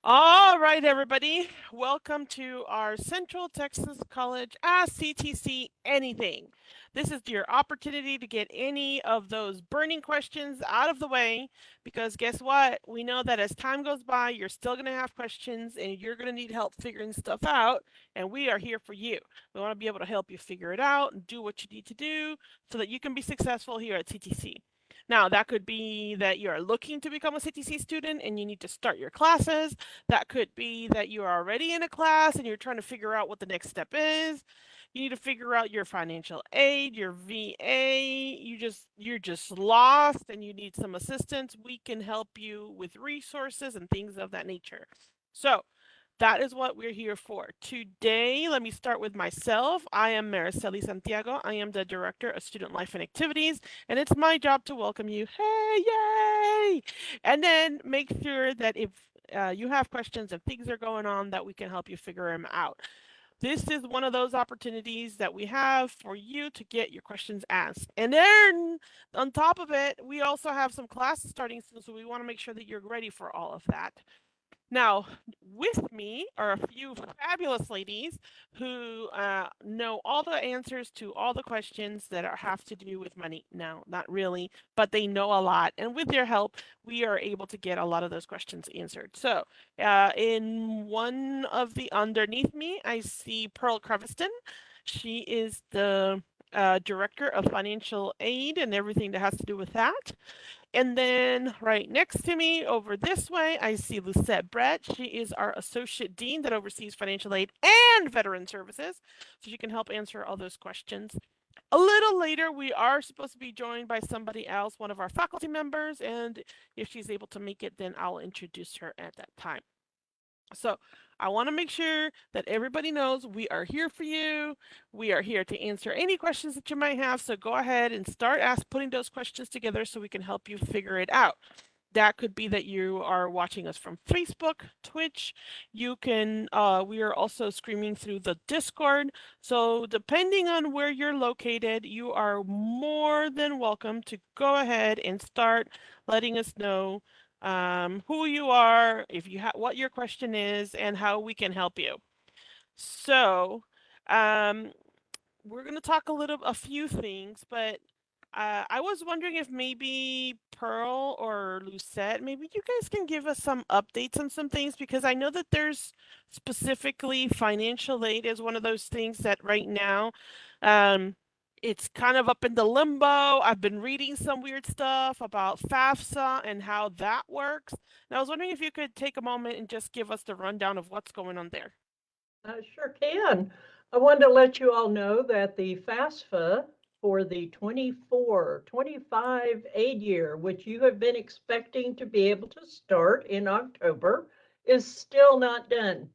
All right, everybody. Welcome to our Central Texas College Ask CTC Anything. This is your opportunity to get any of those burning questions out of the way because guess what? We know that as time goes by, you're still going to have questions and you're going to need help figuring stuff out, and we are here for you. We want to be able to help you figure it out and do what you need to do so that you can be successful here at CTC. Now, that could be that you are looking to become a CTC student and you need to start your classes. That could be that you are already in a class and you're trying to figure out what the next step is. You need to figure out your financial aid, your VA. You're just lost and you need some assistance. We can help you with resources and things of that nature. So, that is what we're here for. Today, let me start with myself. I am Mariceli Santiago. I am the Director of Student Life and Activities, and it's my job to welcome you. Hey, yay! And then make sure that if you have questions, if things are going on, that we can help you figure them out. This is one of those opportunities that we have for you to get your questions asked. And then on top of it, we also have some classes starting soon, so we want to make sure that you're ready for all of that. Now, with me are a few fabulous ladies who know all the answers to all the questions that have to do with money. No, not really, but they know a lot. And with their help, we are able to get a lot of those questions answered. So, in one of the underneath me, I see Pearl Creviston. She is the Director of Financial Aid and everything that has to do with that. And then right next to me over this way, I see Lucette Brett. She is our Associate Dean that oversees financial aid and veteran services. So she can help answer all those questions. A little later, we are supposed to be joined by somebody else, one of our faculty members. And if she's able to make it, then I'll introduce her at that time. So I want to make sure that everybody knows we are here for you. We are here to answer any questions that you might have. So go ahead and start putting those questions together so we can help you figure it out. That could be that you are watching us from Facebook, Twitch. You can, we are also streaming through the Discord. So depending on where you're located, you are more than welcome to go ahead and start letting us know who you are, if you what your question is, and how we can help you. So, um, we're going to talk a few things, but I was wondering if maybe Pearl or Lucette, maybe you guys can give us some updates on some things because I know that there's specifically financial aid is one of those things that right now, um, it's kind of up in the limbo. I've been reading some weird stuff about FAFSA and how that works. And I was wondering if you could take a moment and just give us the rundown of what's going on there. Sure can. I wanted to let you all know that the FAFSA for the 24-25 aid year, which you have been expecting to be able to start in October, is still not done.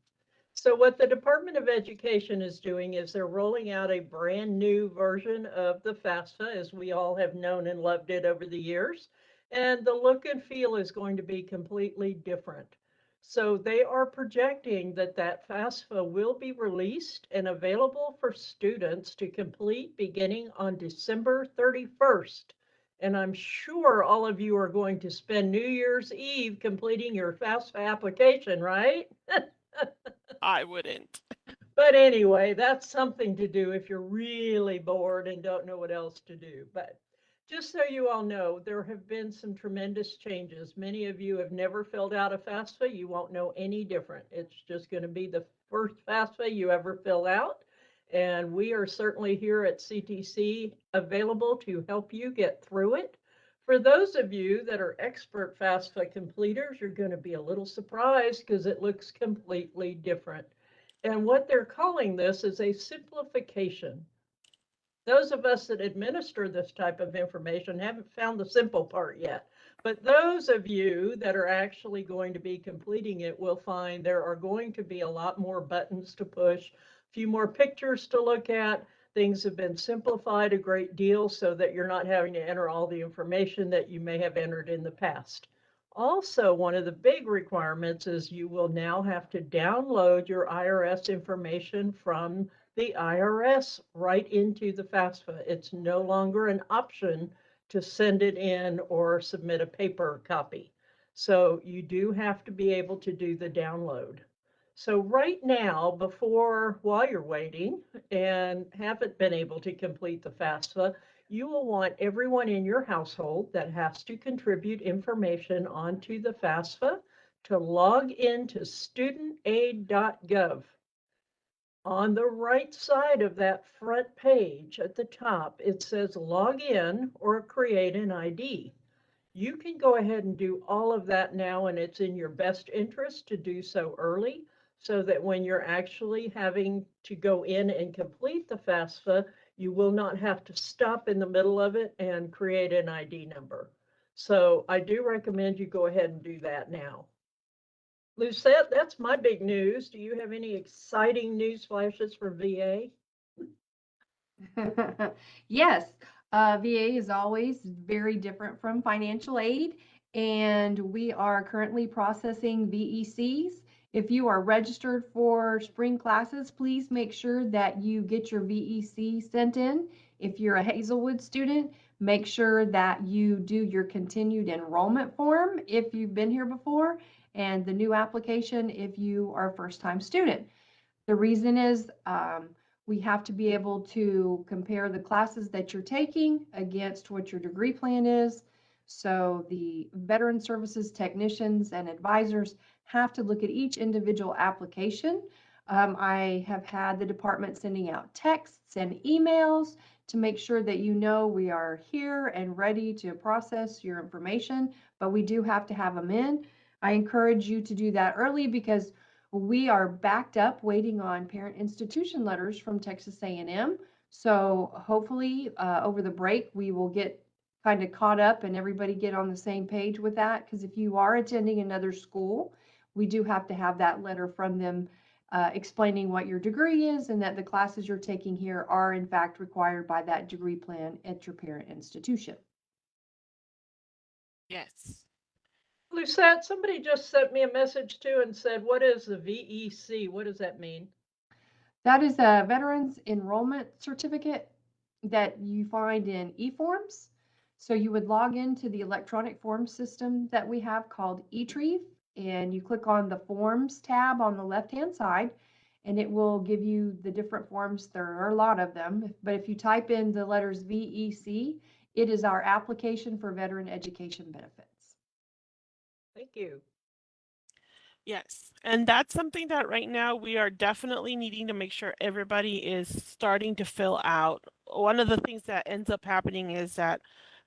So what the Department of Education is doing is they're rolling out a brand new version of the FAFSA, as we all have known and loved it over the years. And the look and feel is going to be completely different. So they are projecting that that FAFSA will be released and available for students to complete beginning on December 31st. And I'm sure all of you are going to spend New Year's Eve completing your FAFSA application, right? I wouldn't. But anyway, that's something to do if you're really bored and don't know what else to do. But just so you all know, there have been some tremendous changes. Many of you have never filled out a FAFSA. You won't know any different. It's just going to be the first FAFSA you ever fill out. And we are certainly here at CTC available to help you get through it. For those of you that are expert FAFSA completers, you're going to be a little surprised because it looks completely different. And what they're calling this is a simplification. Those of us that administer this type of information haven't found the simple part yet. But those of you that are actually going to be completing it will find there are going to be a lot more buttons to push, a few more pictures to look at. Things have been simplified a great deal so that you're not having to enter all the information that you may have entered in the past. Also, one of the big requirements is you will now have to download your IRS information from the IRS right into the FAFSA. It's no longer an option to send it in or submit a paper copy. So you do have to be able to do the download. So right now, while you're waiting and haven't been able to complete the FAFSA, you will want everyone in your household that has to contribute information onto the FAFSA to log into studentaid.gov. On the right side of that front page at the top, it says log in or create an ID. You can go ahead and do all of that now, and it's in your best interest to do so early so that when you're actually having to go in and complete the FAFSA, you will not have to stop in the middle of it and create an ID number. So I do recommend you go ahead and do that now. Lucette, that's my big news. Do you have any exciting news flashes for VA? Yes, VA is always very different from financial aid, and we are currently processing VECs. If you are registered for spring classes, please make sure that you get your VEC sent in. If you're a Hazelwood student, make sure that you do your continued enrollment form if you've been here before, and the new application if you are a first-time student. The reason is we have to be able to compare the classes that you're taking against what your degree plan is. So the veteran services technicians and advisors have to look at each individual application. I have had the department sending out texts and emails to make sure that you know we are here and ready to process your information, but we do have to have them in. I encourage you to do that early because we are backed up waiting on parent institution letters from Texas A&M. So hopefully over the break, we will get kind of caught up and everybody get on the same page with that. Because if you are attending another school, we do have to have that letter from them explaining what your degree is and that the classes you're taking here are in fact required by that degree plan at your parent institution. Yes. Lucette, somebody just sent me a message too and said, what is the VEC? What does that mean? That is a veterans enrollment certificate that you find in eForms. So you would log into the electronic form system that we have called eTrieve, and you click on the Forms tab on the left-hand side, and it will give you the different forms. There are a lot of them, but if you type in the letters VEC, it is our application for veteran education benefits. Thank you. Yes. And that's something that right now we are definitely needing to make sure everybody is starting to fill out. One of the things that ends up happening is that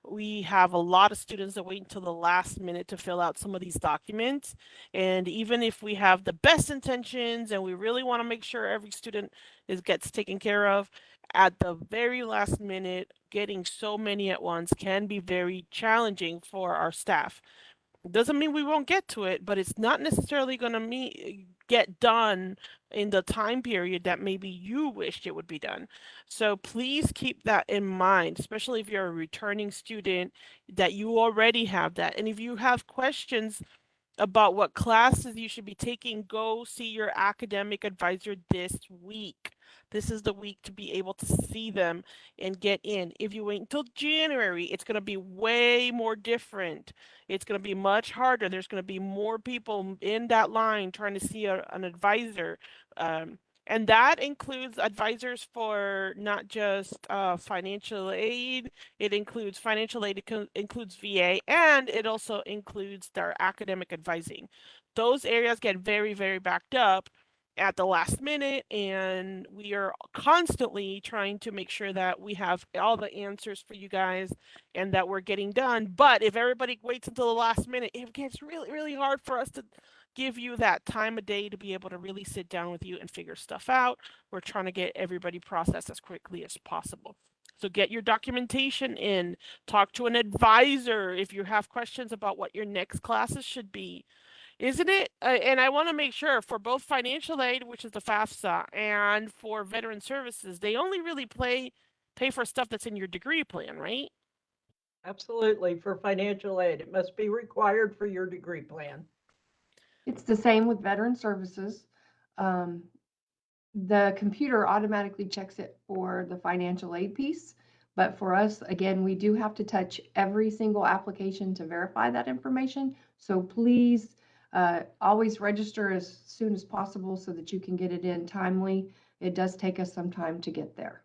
we have a lot of students that wait until the last minute to fill out some of these documents. And even if we have the best intentions and we really want to make sure every student gets taken care of, at the very last minute, getting so many at once can be very challenging for our staff. Doesn't mean we won't get to it, but it's not necessarily going to get done in the time period that maybe you wished it would be done. So please keep that in mind, especially if you're a returning student, that you already have that. And if you have questions about what classes you should be taking, go see your academic advisor this week. This is the week to be able to see them and get in. If you wait until January, it's going to be way more different. It's going to be much harder. There's going to be more people in that line trying to see an advisor. Um, and that includes advisors for not just financial aid, it includes financial aid, it includes VA, and it also includes their academic advising. Those areas get very, very backed up at the last minute, and we are constantly trying to make sure that we have all the answers for you guys and that we're getting done. But if everybody waits until the last minute, it gets really, really hard for us to give you that time of day to be able to really sit down with you and figure stuff out. We're trying to get everybody processed as quickly as possible. So get your documentation in, talk to an advisor if you have questions about what your next classes should be. Isn't it? And I want to make sure for both financial aid, which is the FAFSA, and for veteran services, they only really pay for stuff that's in your degree plan, right? Absolutely. For financial aid, it must be required for your degree plan. It's the same with veteran services. Um, the computer automatically checks it for the financial aid piece, But for us, again, we do have to touch every single application to verify that information. So please always register as soon as possible so that you can get it in timely. It does take us some time to get there.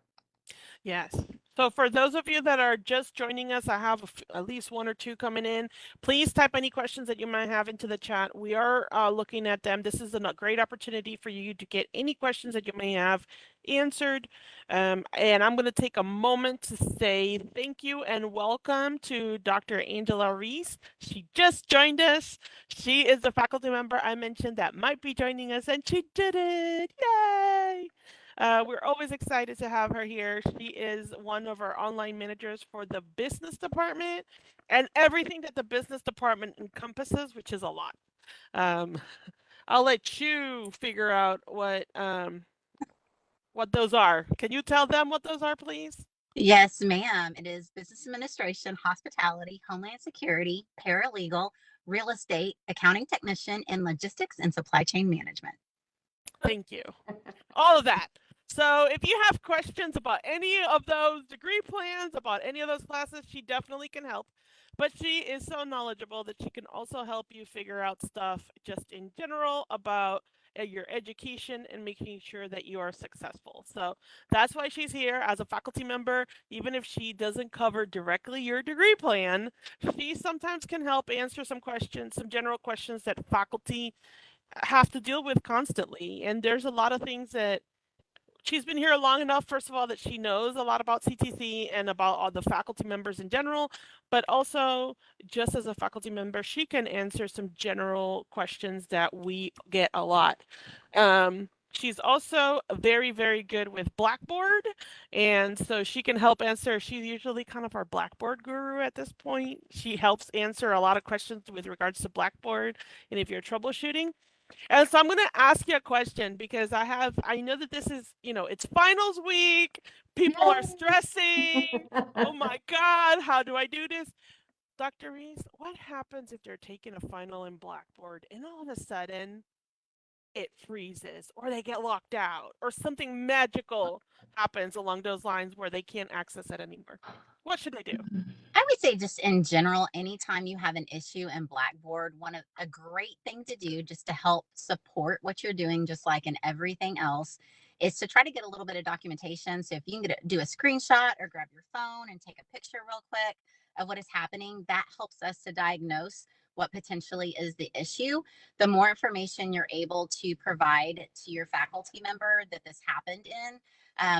Yes. So for those of you that are just joining us, I have at least one or two coming in. Please type any questions that you might have into the chat. We are looking at them. This is a great opportunity for you to get any questions that you may have answered. And I'm going to take a moment to say thank you and welcome to Dr. Angela Reese. She just joined us. She is the faculty member I mentioned that might be joining us, and she did it. Yay! We're always excited to have her here. She is one of our online managers for the business department and everything that the business department encompasses, which is a lot. Um, I'll let you figure out what those are. Can you tell them what those are, please? Yes, ma'am. It is business administration, hospitality, homeland security, paralegal, real estate, accounting technician, and logistics and supply chain management. Thank you. All of that. So if you have questions about any of those degree plans, about any of those classes, she definitely can help. But she is so knowledgeable that she can also help you figure out stuff just in general about your education and making sure that you are successful. So that's why she's here as a faculty member. Even if she doesn't cover directly your degree plan, she sometimes can help answer some questions, some general questions that faculty have to deal with constantly. And there's a lot of things that she's been here long enough, first of all, that she knows a lot about CTC and about all the faculty members in general, but also just as a faculty member, she can answer some general questions that we get a lot. She's also very, very good with Blackboard, and so she can help answer. She's usually kind of our Blackboard guru at this point. She helps answer a lot of questions with regards to Blackboard, and if you're troubleshooting. And so I'm going to ask you a question because I know that this is, it's finals week. People are stressing. Oh my God, how do I do this? Dr. Reese, what happens if they're taking a final in Blackboard and all of a sudden it freezes or they get locked out or something magical happens along those lines where they can't access it anymore? What should they do? I would say just in general, anytime you have an issue in Blackboard, a great thing to do just to help support what you're doing, just like in everything else, is to try to get a little bit of documentation. So if you can do a screenshot or grab your phone and take a picture real quick of what is happening, that helps us to diagnose what potentially is the issue. The more information you're able to provide to your faculty member that this happened in,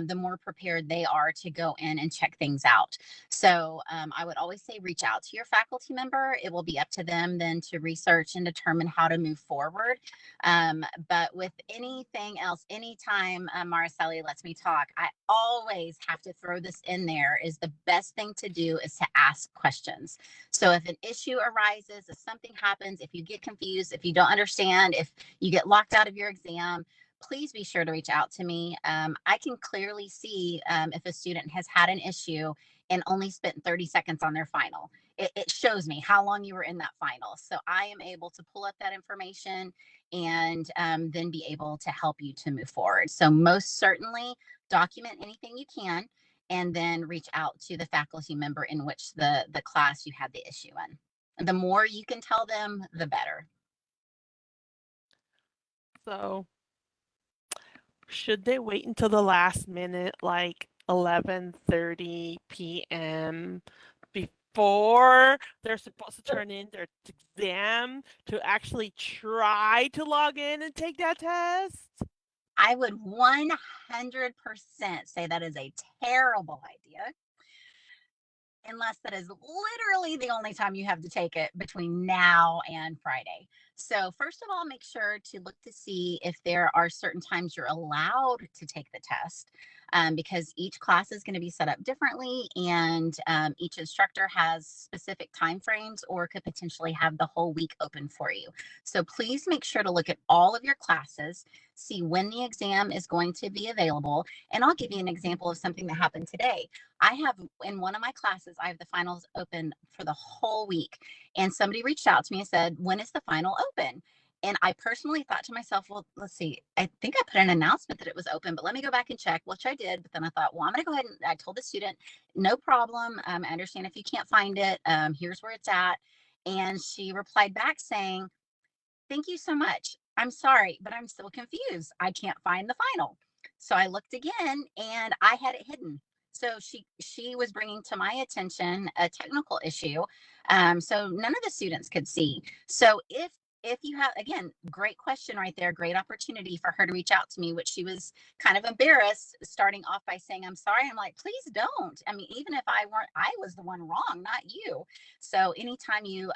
the more prepared they are to go in and check things out. So I would always say reach out to your faculty member. It will be up to them then to research and determine how to move forward. But with anything else, anytime Mariceli lets me talk, I always have to throw this in there is the best thing to do is to ask questions. So if an issue arises, if something happens, if you get confused, if you don't understand, if you get locked out of your exam, please be sure to reach out to me. I can clearly see if a student has had an issue and only spent 30 seconds on their final. It shows me how long you were in that final. So I am able to pull up that information and then be able to help you to move forward. So most certainly document anything you can and then reach out to the faculty member in which the class you had the issue in. The more you can tell them, the better. So should they wait until the last minute, like 11:30 p.m. before they're supposed to turn in their exam to actually try to log in and take that test? I would 100% say that is a terrible idea. Unless that is literally the only time you have to take it between now and Friday. So, first of all, make sure to look to see if there are certain times you're allowed to take the test because each class is going to be set up differently and each instructor has specific time frames or could potentially have the whole week open for you. So, please make sure to look at all of your classes, see when the exam is going to be available. And I'll give you an example of something that happened today. I have in one of my classes, I have the finals open for the whole week. And somebody reached out to me and said, when is the final open? And I personally thought to myself, well, let's see, I think I put an announcement that it was open, but let me go back and check, which I did. But then I thought, well, I'm going to go ahead and I told the student, no problem. I understand if you can't find it. Here's where it's at. And she replied back saying, thank you so much. I'm sorry, but I'm still confused. I can't find the final. So I looked again and I had it hidden. So she was bringing to my attention a technical issue, so none of the students could see. So if you have, again, great question right there, great opportunity for her to reach out to me, which she was kind of embarrassed starting off by saying, I'm sorry. I'm like, please don't. I mean, even if I weren't, I was the one wrong, not you. So anytime you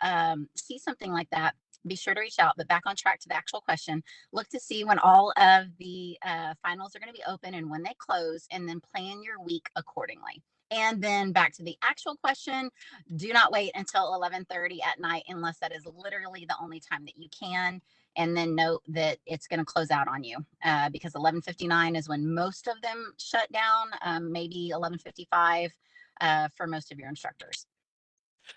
see something like that, be sure to reach out. But back on track to the actual question, look to see when all of the finals are going to be open and when they close, and then plan your week accordingly. And then back to the actual question, do not wait until 11:30 at night unless that is literally the only time that you can. And then note that it's going to close out on you because 11:59 is when most of them shut down, maybe 11:55 for most of your instructors.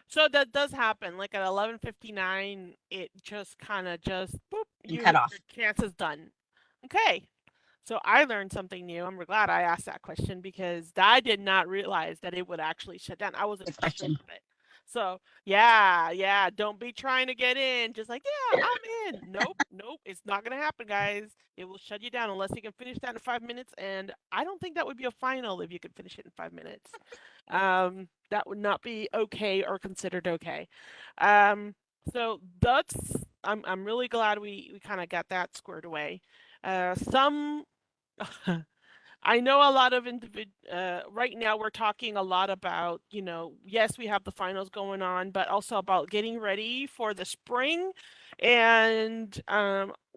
So that does happen. Like at 11:59, it just kind of just boop, You cut off. your chance is done. Okay. So I learned something new. I'm glad I asked that question because I did not realize that it would actually shut down. I wasn't Good sure question. of it. So yeah, don't be trying to get in. Just like, yeah, I'm in. Nope, nope, it's not gonna happen, guys. It will shut you down unless you can finish that in 5 minutes. And I don't think that would be a final if you could finish it in 5 minutes. That would not be okay or considered okay. Um, so that's I'm really glad we kind of got that squared away. Some I know a lot of right now we're talking a lot about, yes, we have the finals going on, but also about getting ready for the spring. And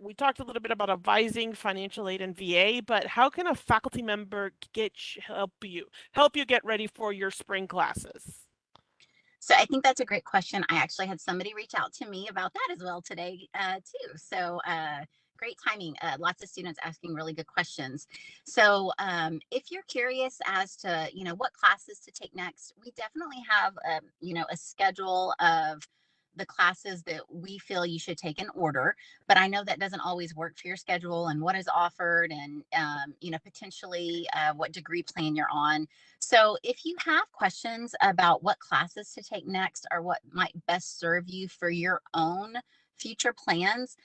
we talked a little bit about advising financial aid and VA, but how can a faculty member help you get ready for your spring classes? So I think that's a great question. I actually had somebody reach out to me about that as well today, too. So great timing. Lots of students asking really good questions. So if you're curious as to, what classes to take next, we definitely have, a schedule of the classes that we feel you should take in order. But I know that doesn't always work for your schedule and what is offered and, potentially what degree plan you're on. So if you have questions about what classes to take next or what might best serve you for your own future plans,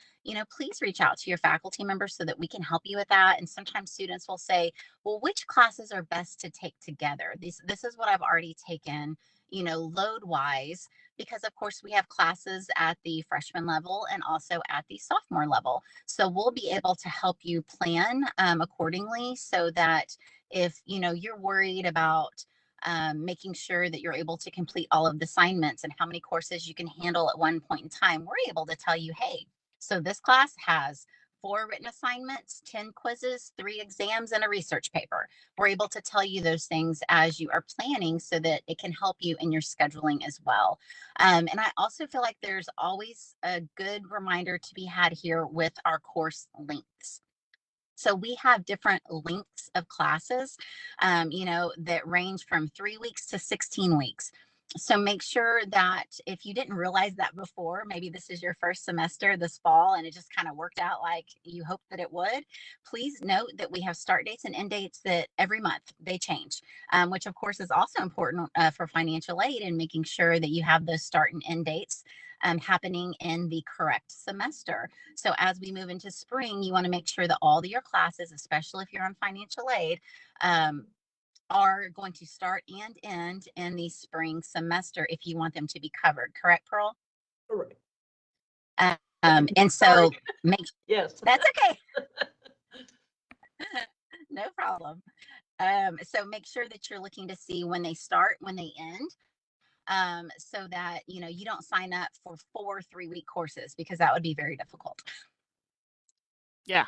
please reach out to your faculty members so that we can help you with that. And sometimes students will say, well, which classes are best to take together? This is what I've already taken, load wise, because of course we have classes at the freshman level and also at the sophomore level. So we'll be able to help you plan accordingly so that if you're worried about making sure that you're able to complete all of the assignments and how many courses you can handle at one point in time, we're able to tell you, hey, so this class has 4 written assignments, 10 quizzes, 3 exams, and a research paper. We're able to tell you those things as you are planning so that it can help you in your scheduling as well. And I also feel like there's always a good reminder to be had here with our course lengths. So we have different lengths of classes, that range from 3 weeks to 16 weeks. So make sure that if you didn't realize that before, maybe this is your first semester this fall and it just kind of worked out like you hoped that it would, please note that we have start dates and end dates that every month they change, which of course is also important for financial aid and making sure that you have those start and end dates happening in the correct semester. So as we move into spring, you want to make sure that all of your classes, especially if you're on financial aid, are going to start and end in the spring semester if you want them to be covered. Correct, Pearl? Correct. And so make Yes. that's okay. No problem. So make sure that you're looking to see when they start, when they end, so that you don't sign up for 4 3-week courses because that would be very difficult. Yeah.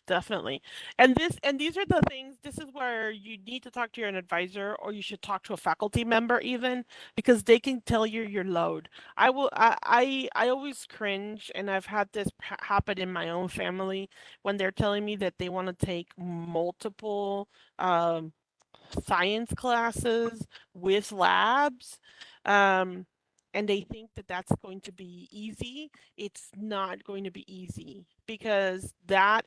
Definitely. And these are the things, this is where you need to talk to your advisor or you should talk to a faculty member even because they can tell you your load. I always cringe and I've had this happen in my own family when they're telling me that they want to take multiple science classes with labs. Um and they think that that's going to be easy. It's not going to be easy because that,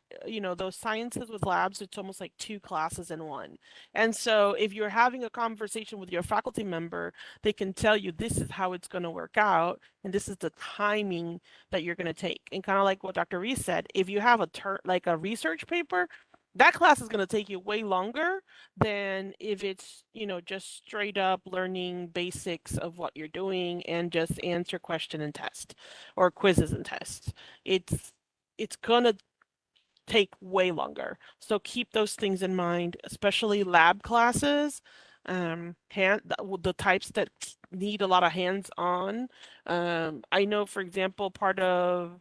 those sciences with labs, it's almost like two classes in one. And so if you're having a conversation with your faculty member, they can tell you this is how it's going to work out and this is the timing that you're going to take. And kind of like what Dr. Reese said, if you have like a research paper, that class is going to take you way longer than if it's, just straight up learning basics of what you're doing and just answer question and test or quizzes and tests. It's going to take way longer. So keep those things in mind, especially lab classes, the types that need a lot of hands-on. I know, for example, part of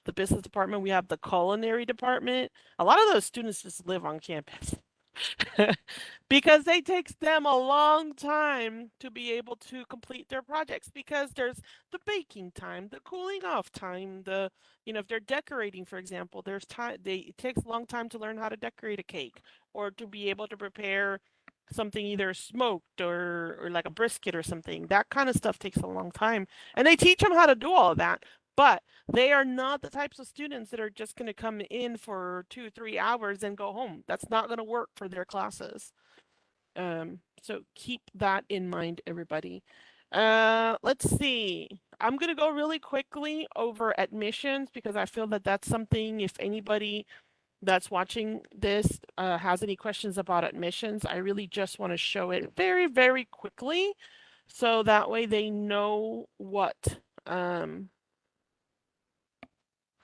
the business department, we have the culinary department. A lot of those students just live on campus. Because it takes them a long time to be able to complete their projects because there's the baking time, the cooling off time, if they're decorating, for example, there's time it takes a long time to learn how to decorate a cake or to be able to prepare something either smoked or like a brisket or something. That kind of stuff takes a long time. And they teach them how to do all of that. But they are not the types of students that are just going to come in for 2, 3 hours and go home. That's not going to work for their classes. So keep that in mind, everybody. Let's see. I'm going to go really quickly over admissions because I feel that that's something, if anybody that's watching this has any questions about admissions, I really just want to show it very, very quickly so that way they know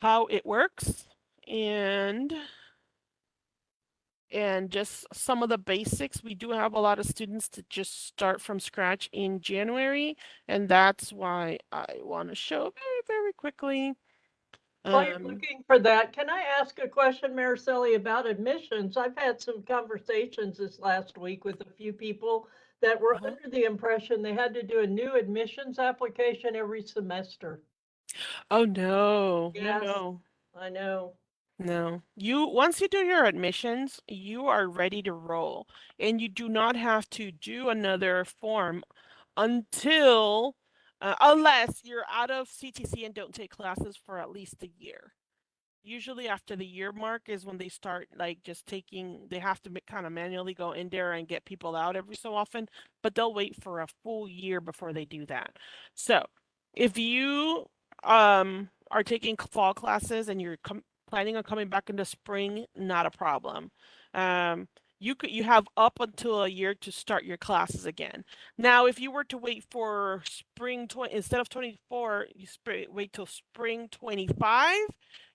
how it works and just some of the basics. We do have a lot of students that just start from scratch in January, and that's why I want to show very, very quickly. While you're looking for that, can I ask a question, Mariceli, about admissions? I've had some conversations this last week with a few people that were Uh-huh. under the impression they had to do a new admissions application every semester. Oh no, no, Yes, no, I know. no. Once you do your admissions, you are ready to roll, and you do not have to do another form until, unless you're out of CTC and don't take classes for at least a year. Usually after the year mark is when they start like just taking, they have to kind of manually go in there and get people out every so often, but they'll wait for a full year before they do that. So if you are taking fall classes and you're planning on coming back into spring, not a problem. Um, you have up until a year to start your classes again. Now, if you were to wait for spring 20 instead of 24, wait till spring 25,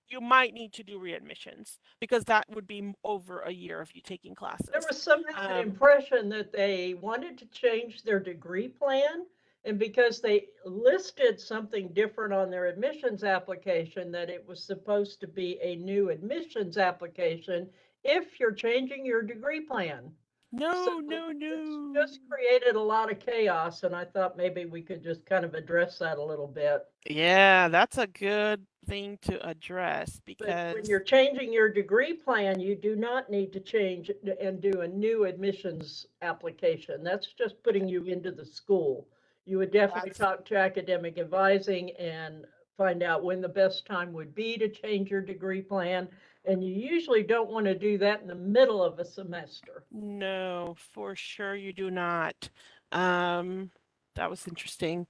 you might need to do readmissions because that would be over a year of you taking There classes. was somehow an impression that they wanted to change their degree plan. And because they listed something different on their admissions application, that it was supposed to be a new admissions application if you're changing your degree plan. So No, no, it's no. just created a lot of chaos, and I thought maybe we could just kind of address that a little bit. Yeah, that's a good thing to address But when because you're changing your degree plan, you do not need to change and do a new admissions application. That's just putting you into the school. You would definitely that's talk to academic advising and find out when the best time would be to change your degree plan. And you usually don't want to do that in the middle of a semester. no, for sure you do not. Um, that was interesting.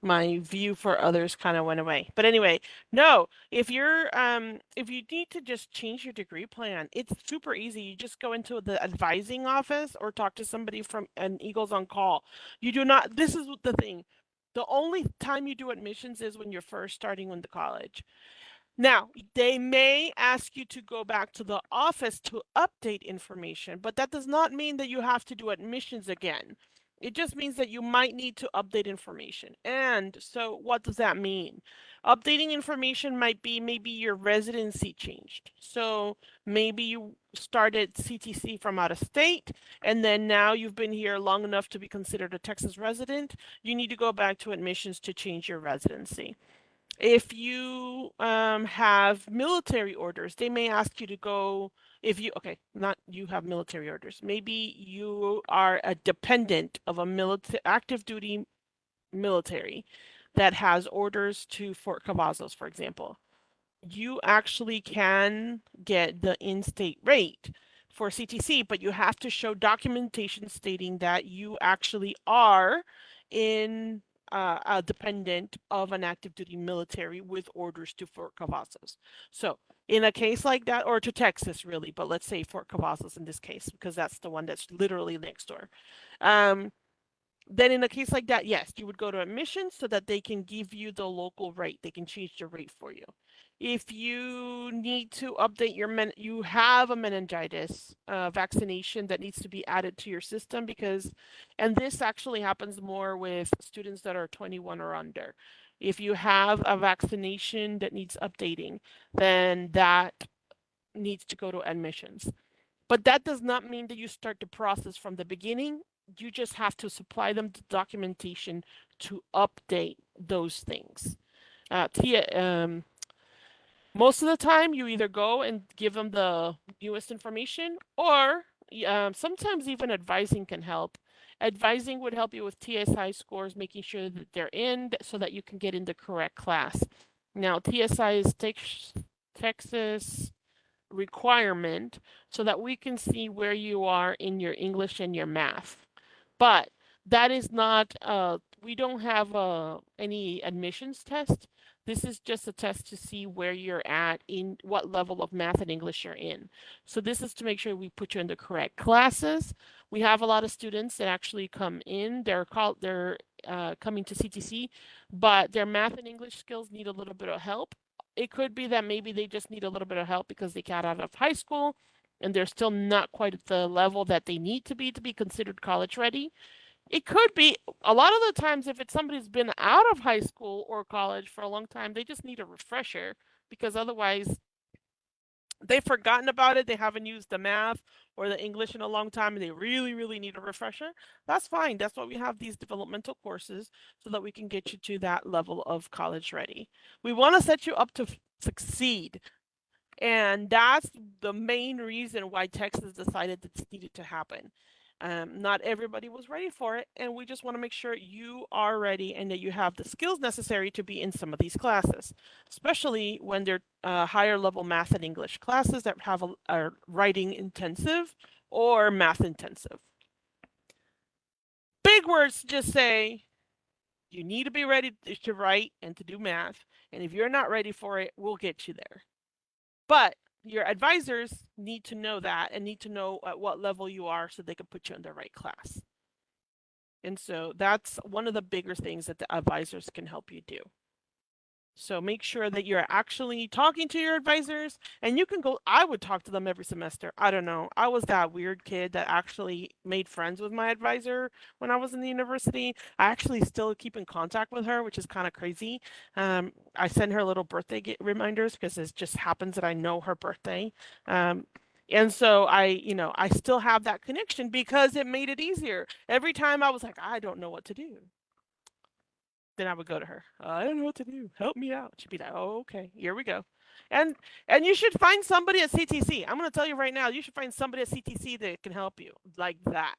My view for others kind of went away. But anyway, no, if you need to just change your degree plan, it's super easy. You just go into the advising office or talk to somebody from an Eagles on Call. You do not, this is the thing. The only time you do admissions is when you're first starting in the college. Now, they may ask you to go back to the office to update information, but that does not mean that you have to do admissions again. It just means that you might need to update information. And so, what does that mean? Updating information might be maybe your residency changed. So, maybe you started CTC from out of state, and then now you've been here long enough to be considered a Texas resident. You need to go back to admissions to change your residency. If you have military orders, they may ask you to go. If you, okay, not you have military orders, maybe you are a dependent of a military active duty military that has orders to Fort Cavazos, for example, you actually can get the in-state rate for CTC, but you have to show documentation stating that you actually are in a dependent of an active duty military with orders to Fort Cavazos. So in a case like that, or to Texas really, but let's say Fort Cavazos in this case, because that's the one that's literally next door. Then in a case like that, yes, you would go to admissions so that they can give you the local rate. They can change the rate for you. If you need to update you have a meningitis vaccination that needs to be added to your system because, and this actually happens more with students that are 21 or under. If you have a vaccination that needs updating, then that needs to go to admissions. But that does not mean that you start the process from the beginning. You just have to supply them the documentation to update those things. Most of the time, you either go and give them the newest information, or sometimes even advising can help. Advising would help you with TSI scores, making sure that they're in so that you can get in the correct class. Now, TSI is Texas requirement so that we can see where you are in your English and your math. But that is not, we don't have any admissions test. This is just a test to see where you're at in what level of math and English you're in. So this is to make sure we put you in the correct classes. We have a lot of students that actually come in. They're coming to CTC, but their math and English skills need a little bit of help. It could be that maybe they just need a little bit of help because they got out of high school and they're still not quite at the level that they need to be considered college ready. It could be a lot of the times if it's somebody who's been out of high school or college for a long time, they just need a refresher because otherwise they've forgotten about it. They haven't used the math or the English in a long time and they really, really need a refresher. That's fine. That's why we have these developmental courses so that we can get you to that level of college ready. We want to set you up to succeed. And that's the main reason why Texas decided that this needed to happen. Not everybody was ready for it, and we just want to make sure you are ready and that you have the skills necessary to be in some of these classes, especially when they're higher level math and English classes that have a writing intensive or math intensive. Big words to just say you need to be ready to write and to do math, and if you're not ready for it, we'll get you there. But your advisors need to know that and need to know at what level you are so they can put you in the right class. And so that's one of the bigger things that the advisors can help you do. So make sure that you're actually talking to your advisors and you can go, I would talk to them every semester. I don't know. I was that weird kid that actually made friends with my advisor when I was in the university. I actually still keep in contact with her, which is kind of crazy. I send her little birthday reminders because it just happens that I know her birthday. And so I still have that connection because it made it easier. Every time I was like, I don't know what to do, then I would go to her. I don't know what to do. Help me out. She'd be like, "Oh, okay, here we go." And you should find somebody at CTC. I'm going to tell you right now, you should find somebody at CTC that can help you like that.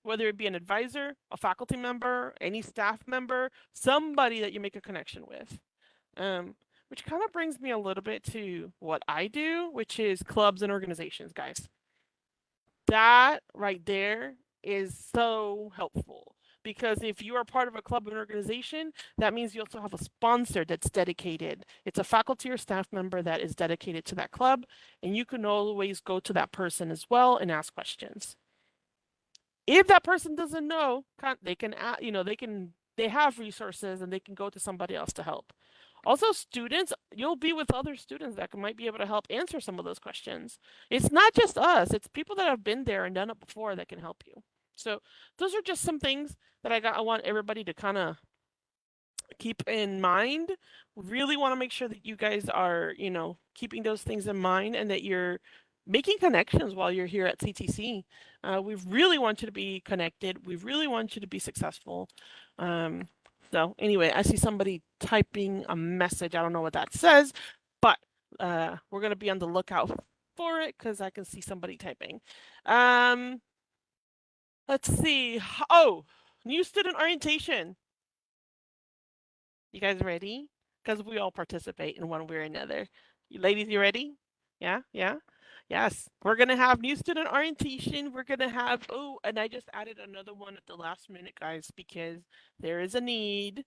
Whether it be an advisor, a faculty member, any staff member, somebody that you make a connection with. Which kind of brings me a little bit to what I do, which is clubs and organizations, guys. That right there is so helpful because if you are part of a club or organization, that means you also have a sponsor that's dedicated. It's a faculty or staff member that is dedicated to that club, and you can always go to that person as well and ask questions. If that person doesn't know, they can, they have resources and they can go to somebody else to help. Also, students, you'll be with other students that might be able to help answer some of those questions. It's not just us, it's people that have been there and done it before that can help you. So those are just some things that I want everybody to kind of keep in mind. Really want to make sure that you guys are, keeping those things in mind and that you're making connections while you're here at CTC. We really want you to be connected. We really want you to be successful. So anyway, I see somebody typing a message. I don't know what that says, but we're going to be on the lookout for it because I can see somebody typing. Let's see. Oh, new student orientation. You guys ready? Because we all participate in one way or another. You ladies, you ready? Yeah, yeah. Yes, we're gonna have new student orientation. We're gonna have, oh, and I just added another one at the last minute, guys, because there is a need,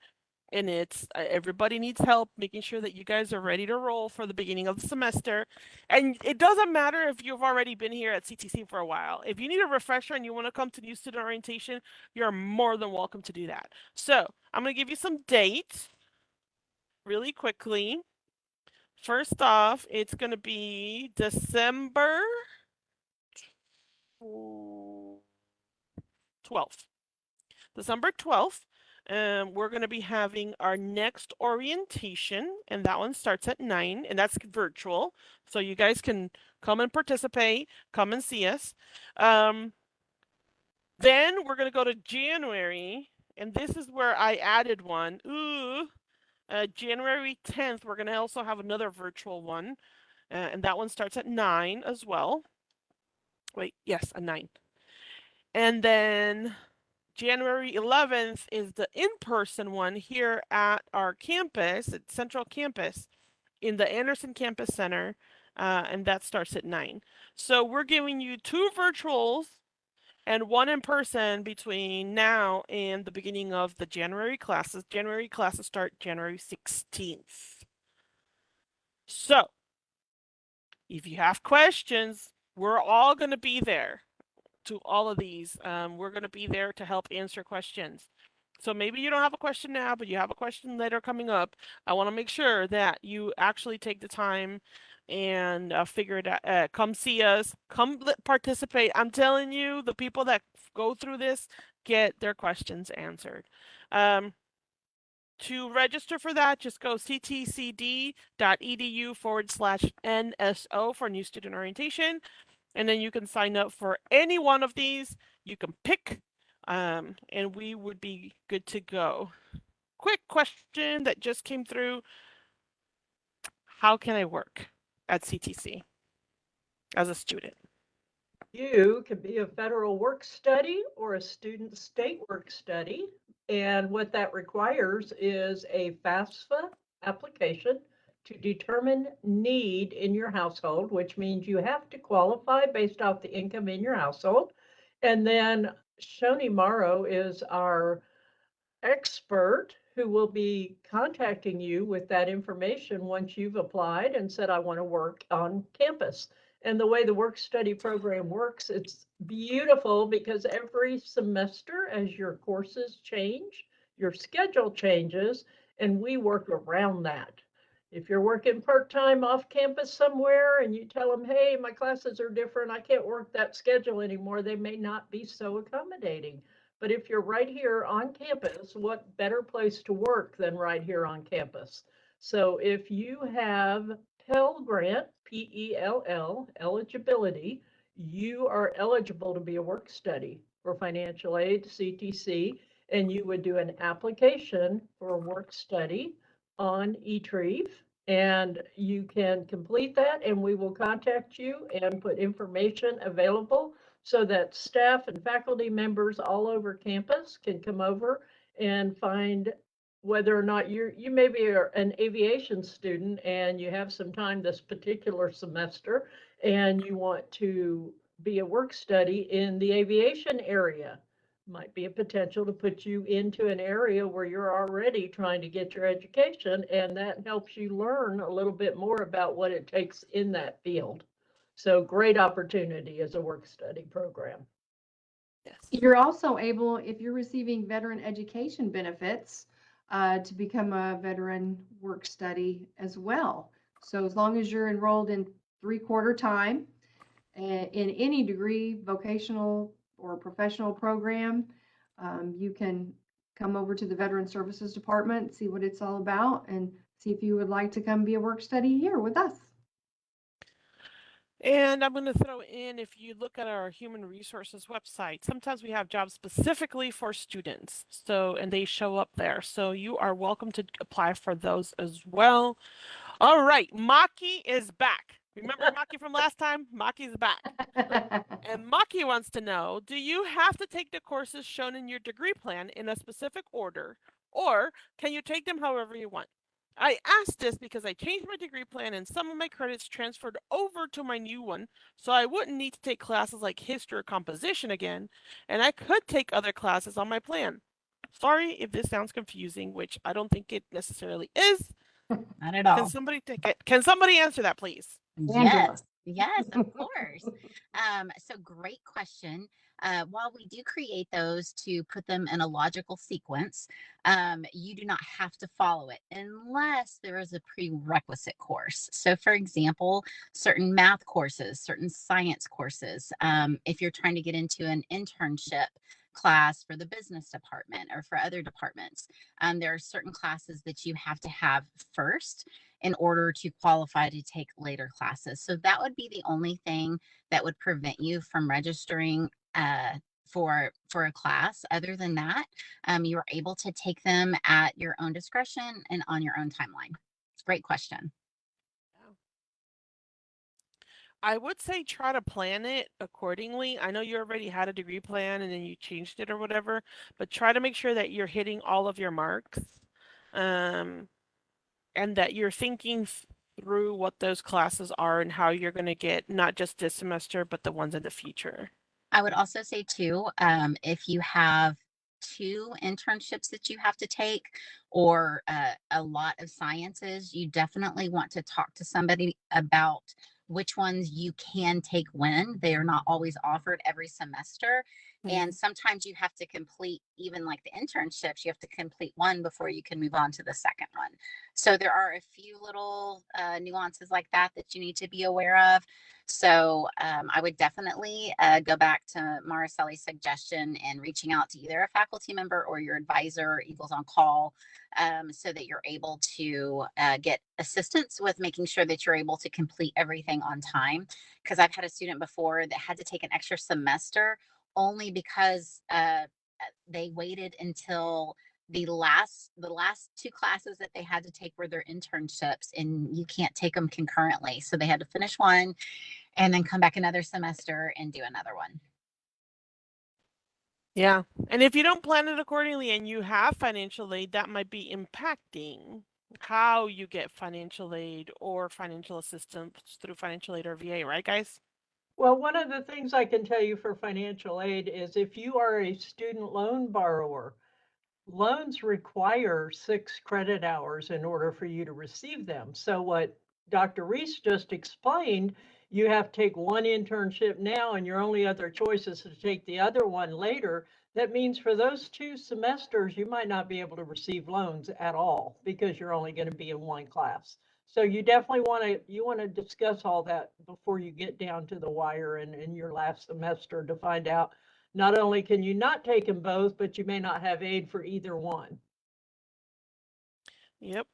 and it's everybody needs help making sure that you guys are ready to roll for the beginning of the semester. And it doesn't matter if you've already been here at CTC for a while. If you need a refresher and you want to come to new student orientation, you're more than welcome to do that. So I'm gonna give you some dates really quickly. First off, it's going to be December 12th. December 12th. We're going to be having our next orientation, and that one starts at 9, and that's virtual. So you guys can come and participate, come and see us. Then we're going to go to January, and this is where I added one. January 10th, we're going to also have another virtual one, and that one starts at 9 as well. Wait, yes, at 9. And then January 11th is the in-person one here at our campus, at Central Campus, in the Anderson Campus Center, and that starts at 9. So we're giving you 2 virtuals and 1 in person between now and the beginning of the January classes. January classes start January 16th. So if you have questions, we're all going to be there to all of these. We're going to be there to help answer questions. So maybe you don't have a question now, but you have a question later coming up. I want to make sure that you actually take the time and figure it out. Come see us. Come participate. I'm telling you, the people that go through this get their questions answered. To register for that, just go ctcd.edu/NSO for new student orientation. And then you can sign up for any one of these. You can pick, and we would be good to go. Quick question that just came through. How can I work at CTC as a student? You could be a federal work study or a student state work study. And what that requires is a FAFSA application to determine need in your household, which means you have to qualify based off the income in your household. And then Shoni Morrow is our expert who will be contacting you with that information once you've applied and said, I want to work on campus. And the way the work study program works, it's beautiful because every semester, as your courses change, your schedule changes, and we work around that. If you're working part-time off campus somewhere and you tell them, hey, my classes are different, I can't work that schedule anymore, they may not be so accommodating. But if you're right here on campus, what better place to work than right here on campus? So if you have Pell Grant, PELL, eligibility, you are eligible to be a work study for financial aid, CTC, and you would do an application for a work study on eTrieve, and you can complete that, and we will contact you and put information available so that staff and faculty members all over campus can come over and find whether or not you maybe are an aviation student and you have some time this particular semester and you want to be a work study in the aviation area. Might be a potential to put you into an area where you're already trying to get your education, and that helps you learn a little bit more about what it takes in that field. So great opportunity as a work study program. Yes. You're also able, if you're receiving veteran education benefits, to become a veteran work study as well. So as long as you're enrolled in 3/4 time in any degree, vocational or professional program, you can come over to the Veteran Services Department, see what it's all about, and see if you would like to come be a work study here with us. And I'm going to throw in, if you look at our human resources website, sometimes we have jobs specifically for students. So, and they show up there. So you are welcome to apply for those as well. All right, Maki is back. Remember Maki from last time? Maki's back. And Maki wants to know, do you have to take the courses shown in your degree plan in a specific order, Or can you take them however you want? I asked this because I changed my degree plan and some of my credits transferred over to my new one, so I wouldn't need to take classes like history or composition again, and I could take other classes on my plan. Sorry if this sounds confusing, which I don't think it necessarily is. Not at Can all. somebody take it? Can somebody answer that, please? Angela. Yes, yes, of course. So great question. While we do create those to put them in a logical sequence, you do not have to follow it unless there is a prerequisite course. So, for example, certain math courses, certain science courses, if you're trying to get into an internship class for the business department or for other departments, there are certain classes that you have to have first in order to qualify to take later classes. So that would be the only thing that would prevent you from registering for a class. Other than that, you are able to take them at your own discretion and on your own timeline. Great question. I would say try to plan it accordingly. I know you already had a degree plan and then you changed it or whatever, but try to make sure that you're hitting all of your marks, um, and that you're thinking through what those classes are and how you're going to get not just this semester, but the ones in the future. I would also say too, if you have two internships that you have to take or a lot of sciences, you definitely want to talk to somebody about which ones you can take when. They are not always offered every semester. And sometimes you have to complete, even like the internships, you have to complete one before you can move on to the second one. So there are a few little nuances like that that you need to be aware of. So I would definitely go back to Mariceli's suggestion and reaching out to either a faculty member or your advisor, Eagles on Call, so that you're able to get assistance with making sure that you're able to complete everything on time. Because I've had a student before that had to take an extra semester only because they waited until the last two classes that they had to take were their internships, and you can't take them concurrently, so they had to finish one and then come back another semester and do another one. Yeah. And if you don't plan it accordingly and you have financial aid, that might be impacting how you get financial aid or financial assistance through financial aid or VA, right, guys? Well, one of the things I can tell you for financial aid is if you are a student loan borrower, loans require 6 credit hours in order for you to receive them. So what Dr. Reese just explained, you have to take one internship now and your only other choice is to take the other one later. That means for those 2 semesters, you might not be able to receive loans at all because you're only going to be in one class. So you definitely want to discuss all that before you get down to the wire and in your last semester to find out not only can you not take them both, but you may not have aid for either one. Yep.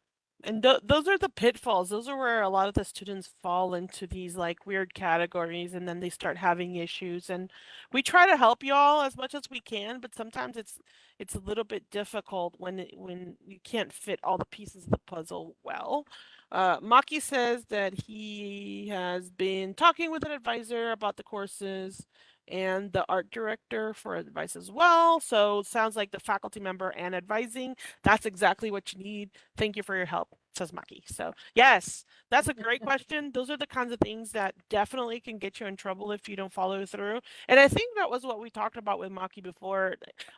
And those are the pitfalls. Those are where a lot of the students fall into these like weird categories and then they start having issues. And we try to help you all as much as we can, but sometimes it's a little bit difficult when you can't fit all the pieces of the puzzle well. Maki says that he has been talking with an advisor about the courses and the art director for advice as well. So sounds like the faculty member and advising. That's exactly what you need. Thank you for your help, says Maki. So, yes, that's a great question. Those are the kinds of things that definitely can get you in trouble if you don't follow through. And I think that was what we talked about with Maki before.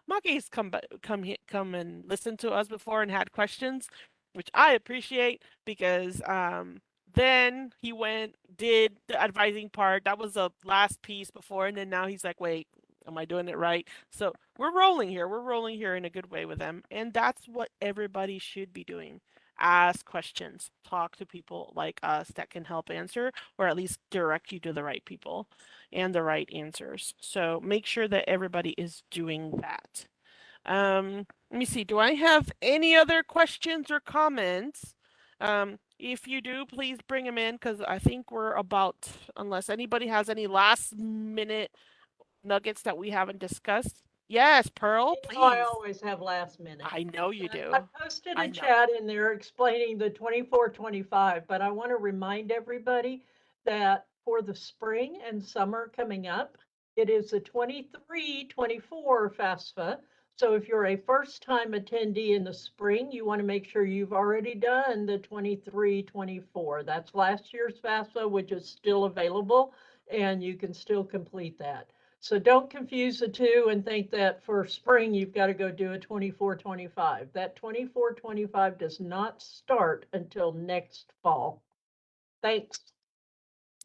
Maki's come and listened to us before and had questions, which I appreciate because then he went, did the advising part. That was the last piece before, and then now he's like, wait, am I doing it right? So we're rolling here. We're rolling here in a good way with them. And that's what everybody should be doing. Ask questions, talk to people like us that can help answer or at least direct you to the right people and the right answers. So make sure that everybody is doing that. Let me see. Do I have any other questions or comments? If you do, please bring them in because I think we're about, unless anybody has any last minute nuggets that we haven't discussed. Yes, Pearl, I please. always have last minute. I know you I do. posted I a know. chat in there explaining the 24-25, but I want to remind everybody that for the spring and summer coming up, it is the 23-24 FAFSA. So if you're a first-time attendee in the spring, you want to make sure you've already done the 23-24. That's last year's FAFSA, which is still available, and you can still complete that. So don't confuse the two and think that for spring, you've got to go do a 24-25. That 24-25 does not start until next fall. Thanks.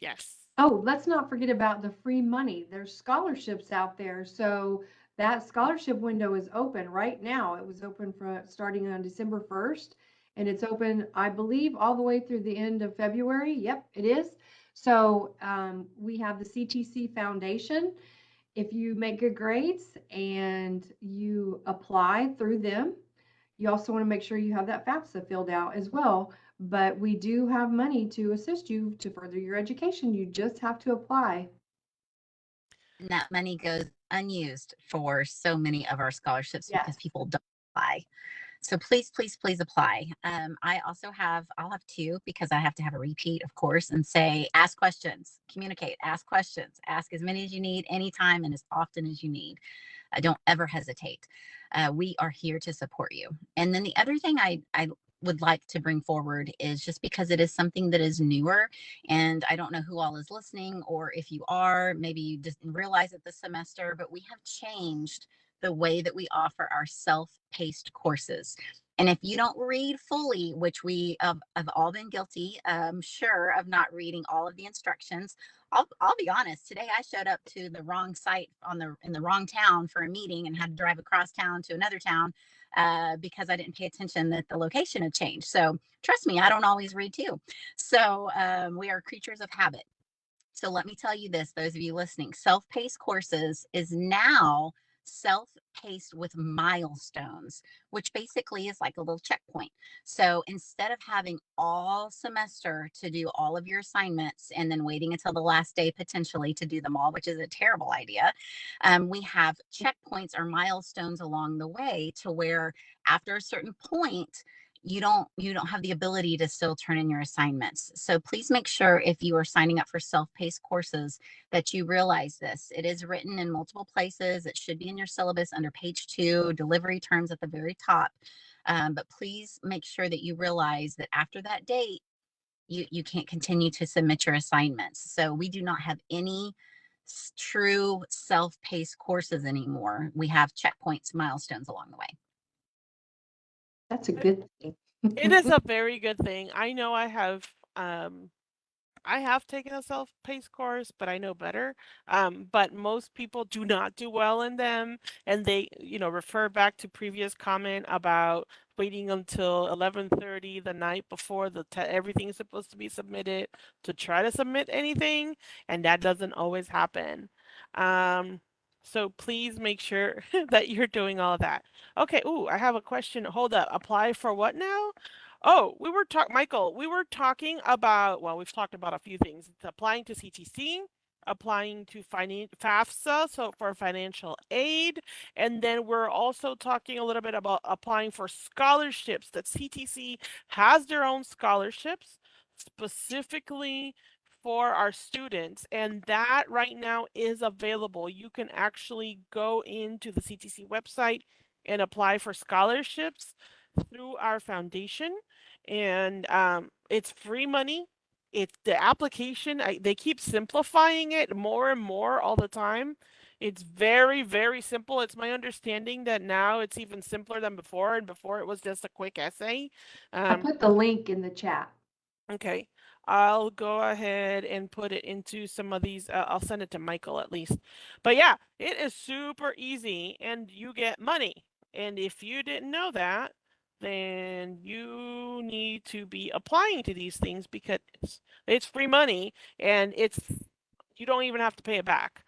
Yes. Oh, let's not forget about the free money. There's scholarships out there. So that scholarship window is open right now. It was open for starting on December 1st, and it's open, I believe, all the way through the end of February. Yep, it is. So we have the CTC Foundation. If you make good grades and you apply through them, you also want to make sure you have that FAFSA filled out as well. But we do have money to assist you to further your education. You just have to apply. And that money goes unused for so many of our scholarships Yes. because people don't apply. So please, please, please apply. I'll have two because I have to have a repeat, of course, and say, ask questions, communicate, ask questions, ask as many as you need, anytime and as often as you need. Don't ever hesitate. We are here to support you. And then the other thing I would like to bring forward is just because it is something that is newer, and I don't know who all is listening, or if you are, maybe you didn't realize it this semester, but we have changed the way that we offer our self-paced courses. And if you don't read fully, which we have all been guilty, sure, of not reading all of the instructions, I'll be honest. Today I showed up to the wrong site in the wrong town for a meeting and had to drive across town to another town because I didn't pay attention that the location had changed. So trust me, I don't always read too. So we are creatures of habit. So let me tell you this, those of you listening, self-paced courses is now self-paced with milestones, which basically is like a little checkpoint. So instead of having all semester to do all of your assignments and then waiting until the last day potentially to do them all, which is a terrible idea, we have checkpoints or milestones along the way to where after a certain point, you don't have the ability to still turn in your assignments. So please make sure if you are signing up for self-paced courses that you realize this. It is written in multiple places. It should be in your syllabus under page 2, delivery terms at the very top. But please make sure that you realize that after that date, you can't continue to submit your assignments. So we do not have any true self-paced courses anymore. We have checkpoints, milestones along the way. That's a good thing. It is a very good thing. I know I have taken a self-paced course, but I know better. But most people do not do well in them, and they, refer back to previous comment about waiting until 11:30 the night before everything's supposed to be submitted to try to submit anything, and that doesn't always happen. So please make sure that you're doing all of that. Okay, ooh, I have a question. Hold up. Apply for what now? Oh, Michael, we were talking about, well, we've talked about a few things. It's applying to CTC, applying to FAFSA, so for financial aid, and then we're also talking a little bit about applying for scholarships, that CTC has their own scholarships specifically for our students, and that right now is available. You can actually go into the CTC website and apply for scholarships through our foundation, and it's free money. It's the application. They keep simplifying it more and more all the time. It's very, very simple. It's my understanding that now it's even simpler than before, and before it was just a quick essay. I put the link in the chat. Okay, I'll go ahead and put it into some of these. I'll send it to Michael at least. But yeah, it is super easy, and you get money. And if you didn't know that, then you need to be applying to these things because it's free money, and you don't even have to pay it back.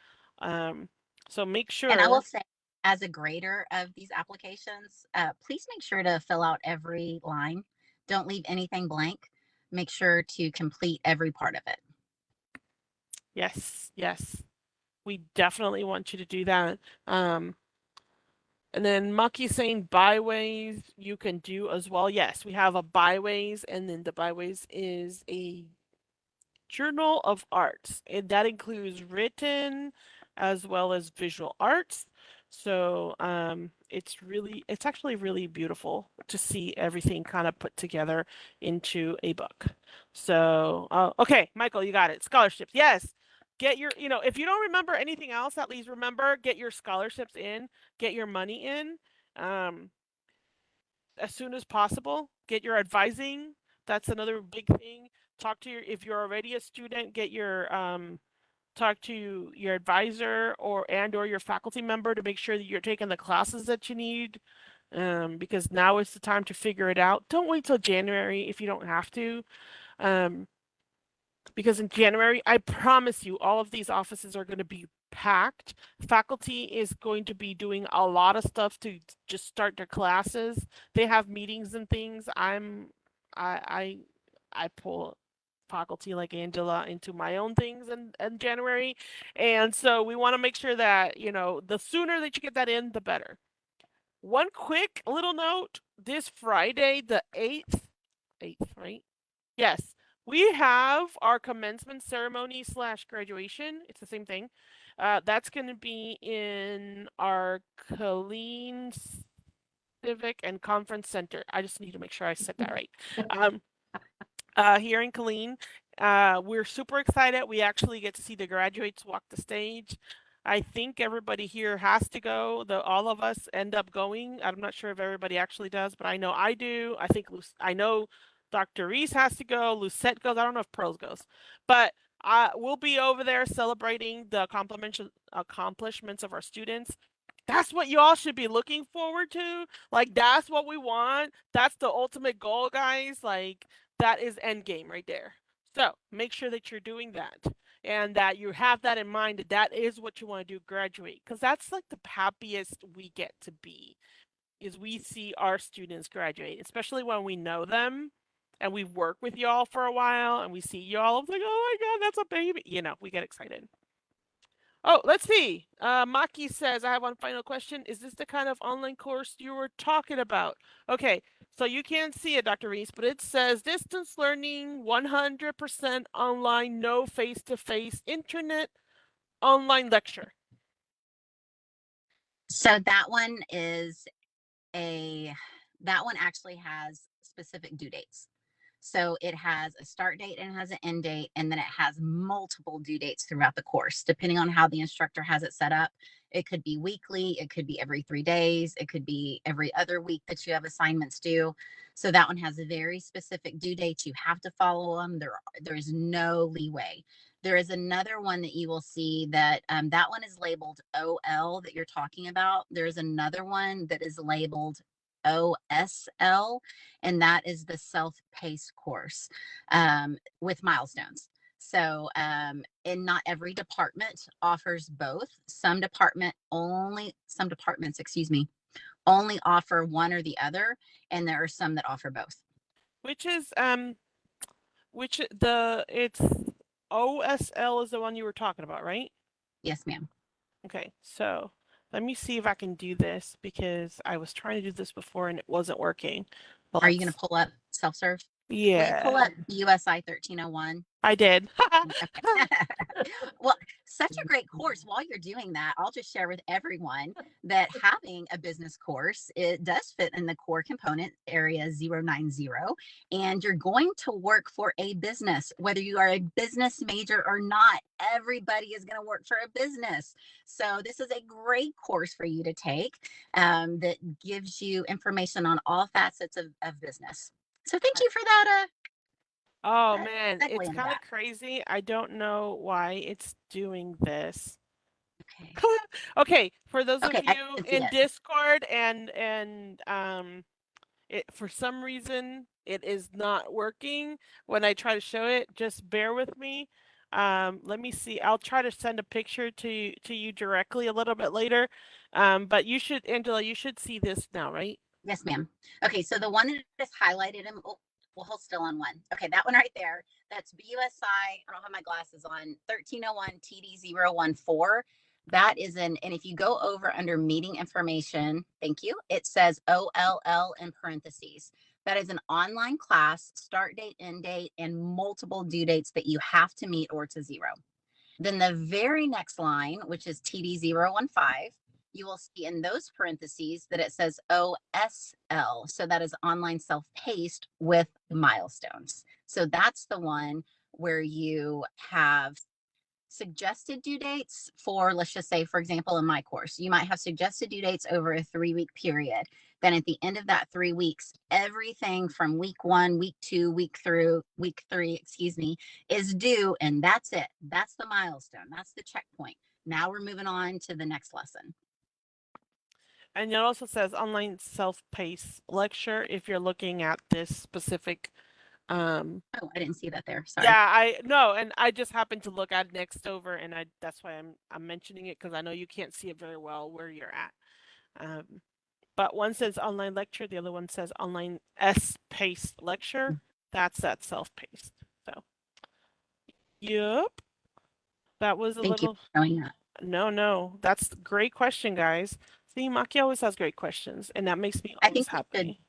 So make And I will sure. say, as a grader of these applications, please make sure to fill out every line. Don't leave anything blank. Make sure to complete every part of it. Yes, yes, we definitely want you to do that. And then Maki's saying byways you can do as well. Yes, we have a byways, and then the byways is a journal of arts, and that includes written as well as visual arts. So it's actually really beautiful to see everything kind of put together into a book. So, okay, Michael, you got it. Scholarships. Yes. Get your, if you don't remember anything else, at least remember, get your scholarships in, get your money in. Um, as soon as possible. Get your advising. That's another big thing. Talk to if you're already a student, get your talk to your advisor or your faculty member to make sure that you're taking the classes that you need. Because now is the time to figure it out. Don't wait till January if you don't have to. Um, because in January, I promise you, all of these offices are going to be packed. Faculty is going to be doing a lot of stuff to just start their classes. They have meetings and things. I pull faculty like Angela into my own things in January. And so we want to make sure that, the sooner that you get that in, the better. One quick little note, this Friday, the 8th, right? Yes, we have our commencement ceremony / graduation. It's the same thing. That's going to be in our Colleen Civic and Conference Center. I just need to make sure I said that right. Here in Colleen, we're super excited. We actually get to see the graduates walk the stage. I think everybody here has to go. All of us end up going. I'm not sure if everybody actually does, but I know I do. I know Dr. Reese has to go. Lucette goes. I don't know if Pearls goes, but we'll be over there celebrating the accomplishments of our students. That's what you all should be looking forward to. Like, that's what we want. That's the ultimate goal, guys. Like, that is end game right there. So make sure that you're doing that and that you have that in mind, that is what you want to do, graduate, because that's like the happiest we get to be, is we see our students graduate, especially when we know them and we've worked with y'all for a while and we see y'all. It's like, oh my God, that's a baby. We get excited. Oh, let's see. Maki says, I have one final question. Is this the kind of online course you were talking about? Okay, so you can't see it, Dr. Reese, but it says distance learning, 100% online, no face-to-face internet, online lecture. So that one actually has specific due dates. So it has a start date and it has an end date, and then it has multiple due dates throughout the course, depending on how the instructor has it set up. It could be weekly, it could be every 3 days, it could be every other week that you have assignments due. So that one has a very specific due dates. You have to follow them. There's no leeway. There is another one that you will see that that one is labeled OL that you're talking about. There's another one that is labeled OSL, and that is the self-paced course with milestones. So, and not every department offers both. Some departments, only offer one or the other, and there are some that offer both. It's OSL is the one you were talking about, right? Yes, ma'am. Okay, so let me see if I can do this because I was trying to do this before and it wasn't working. Are you going to pull up self-serve? Will you pull Yeah, up USI 1301? I did. Okay. Well, such a great course. While you're doing that, I'll just share with everyone that having a business course, it does fit in the core component area 090, and you're going to work for a business, whether you are a business major or not. Everybody is going to work for a business. So this is a great course for you to take that gives you information on all facets of business. So thank you for that. Oh man, Segue it's into kind of that. crazy. I don't know why it's doing this. Okay. Okay, for those of Okay, I you can see in it. Discord and it for some reason it is not working when I try to show it. Just bear with me. Let me see. I'll try to send a picture to you directly a little bit later. But you should, Angela, you should see this now, right? Yes, ma'am. Okay, so the one that is highlighted in, we'll hold still on one. Okay, that one right there. That's BUSI. I don't have my glasses on. 1301 TD014. That is and if you go over under meeting information, thank you, it says OLL in parentheses. That is an online class, start date, end date, and multiple due dates that you have to meet or to zero. Then the very next line, which is TD015, you will see in those parentheses that it says OSL. So that is online self-paced with milestones. So that's the one where you have suggested due dates for, let's just say, for example, in my course, you might have suggested due dates over a 3-week period. Then at the end of that 3 weeks, everything from week 1, week 2, week 3, is due. And that's it. That's the milestone. That's the checkpoint. Now we're moving on to the next lesson. And it also says online self-paced lecture if you're looking at this specific. Oh, I didn't see that there. Sorry. Yeah, I no, and I just happened to look at next over, and that's why I'm mentioning it, because I know you can't see it very well where you're at. But one says online lecture, the other one says online S-paced lecture. That's that self-paced. So, yep. That was a Thank you little. for showing that. No, that's a great question, guys. See, Maki always has great questions, and that makes me I always think we should happy.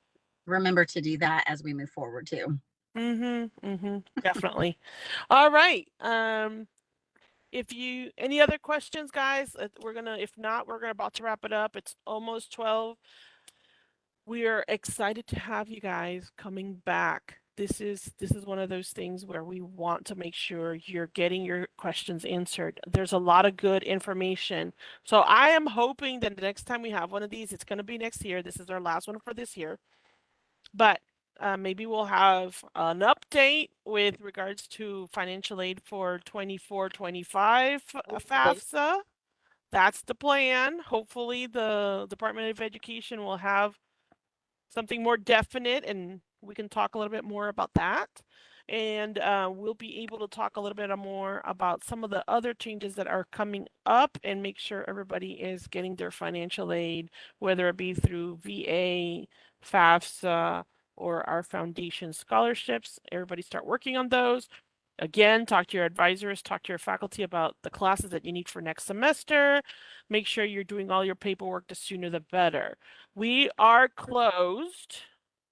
remember to do that as we move forward too. Definitely. All right. If you any other questions, guys, if not, we're about to wrap it up. It's almost 12. We are excited to have you guys coming back. This is one of those things where we want to make sure you're getting your questions answered. There's a lot of good information. So I am hoping that the next time we have one of these, it's going to be next year. This is our last one for this year. But maybe we'll have an update with regards to financial aid for 24-25 FAFSA. That's the plan. Hopefully the Department of Education will have something more definite, and we can talk a little bit more about that. And we'll be able to talk a little bit more about some of the other changes that are coming up and make sure everybody is getting their financial aid, whether it be through VA, FAFSA, or our foundation scholarships. Everybody start working on those. Again, talk to your advisors, talk to your faculty about the classes that you need for next semester. Make sure you're doing all your paperwork, the sooner the better. We are closed.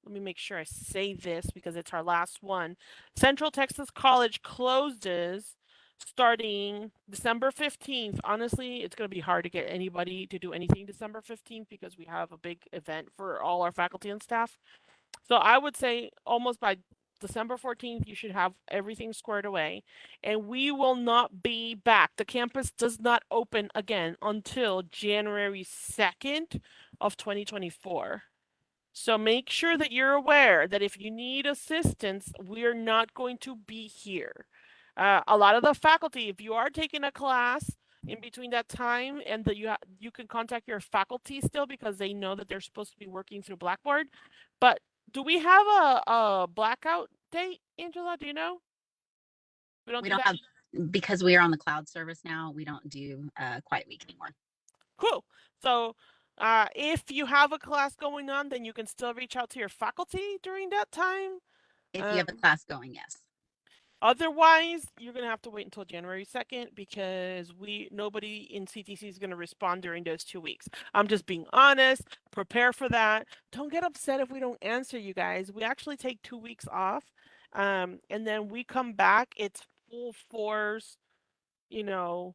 Let me make sure I say this because it's our last one. Central Texas College closes starting December 15th. Honestly, it's going to be hard to get anybody to do anything December 15th because we have a big event for all our faculty and staff. So I would say almost by December 14th, you should have everything squared away. And we will not be back. The campus does not open again until January 2nd of 2024. So make sure that you're aware that if you need assistance, we're not going to be here. A lot of the faculty, if you are taking a class in between that time, and that you can contact your faculty still because they know that they're supposed to be working through Blackboard. But do we have a blackout date, Angela? Do you know? We don't We do don't that. have, because we are on the cloud service now, we don't do quiet week anymore. Cool. So if you have a class going on, then you can still reach out to your faculty during that time. If you have a class going, yes. Otherwise, you're gonna have to wait until January 2nd because nobody in CTC is gonna respond during those 2 weeks. I'm just being honest. Prepare for that. Don't get upset if we don't answer you guys. We actually take 2 weeks off, and then we come back. It's full force, metal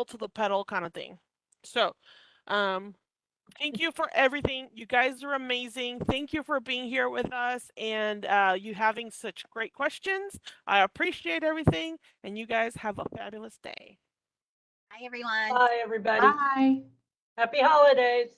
to the pedal kind of thing. So, thank you for everything. You guys are amazing. Thank you for being here with us and you having such great questions. I appreciate everything, and you guys have a fabulous day. Hi, everyone. Bye, everybody. Bye. Happy holidays.